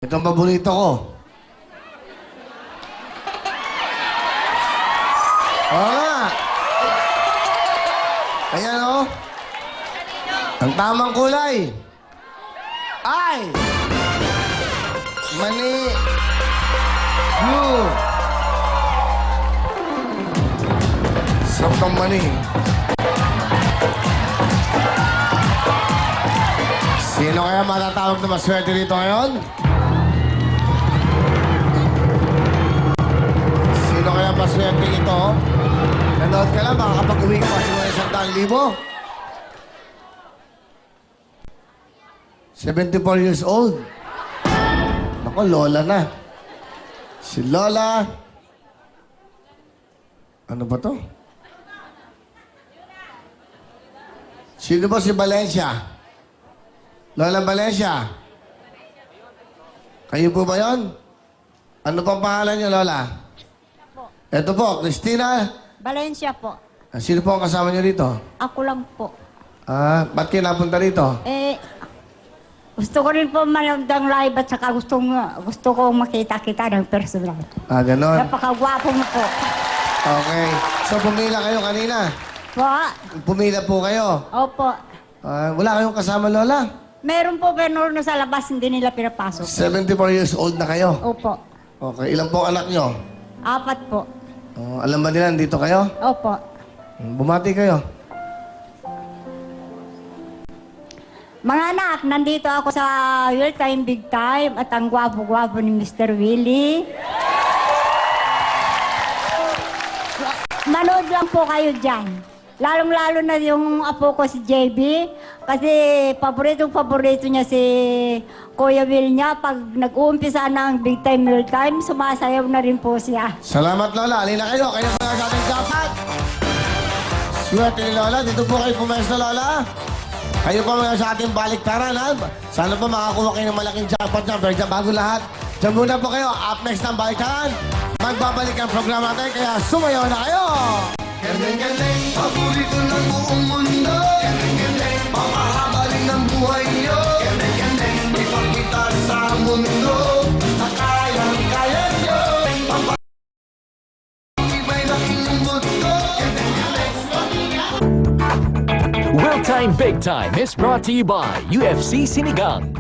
Ito ang paborito ko. Oo nga. Ayan o. Ang tamang kulay ay mani blue. Sampang mani. Sino kaya matatawag na maswerte dito ngayon? Sino kaya maswerte ito? Nanood ka lang, makakapag-uwi ka pa siguro 100,000. 74 years old. Naku, Lola na. Si Lola. Ano ba to? Sino ba si Valencia? Lola Valencia? Kayo po ba yun? Ano pang pangalan niyo, Lola? Ito po, Christina. Valencia po. Sino po ang kasama niyo dito? Ako lang po. Ba't kayo napunta rito? Gusto ko rin po manood ng live at saka gusto ko makita-kita ng personal. Ganon. Napakagwapo mo po. Okay. So, pumila kayo kanina? Po? Pumila po kayo? Opo. Wala kayong kasama, Lola? Meron po pero sa labas hindi nila pinapasok. 74 years old na kayo? Opo. Okay. Ilan po ang anak nyo? 4 po. Alam ba nila, nandito kayo? Opo. Bumati kayo. Mga anak, nandito ako sa Real Time Big Time at ang gwapo-gwapo ni Mr. Willie. Manood lang po kayo dyan. Lalong-lalo na yung apo ko si JB. Kasi paborito niya si Kuya Will niya. Pag nag-uumpisa ng Big Time, Real Time, sumasayaw na rin po siya. Salamat, Lola. Alina kayo. Kayo mga sa ating dapat. Swerte ni Lola. Dito po kayo pumesto, Lola. Kayo po mga sa ating baliktaran, ha? Sana po makakuha kayo ng malaking jackpot niya. Pero dyan, bago lahat, dyan muna po kayo. Up next ng baliktaran. Magbabalik ang programa natin, kaya sumayaw na kayo! Galing-galing, paborito ng buong mundo. Galing-galing, pamahaba rin ng buhay nyo. Galing-galing, ipakita sa mundo na kayang-kaya nyo. Iba'y laking mundo. Galing-galing, Real Time Big Time is brought to you by UFC Sinigang.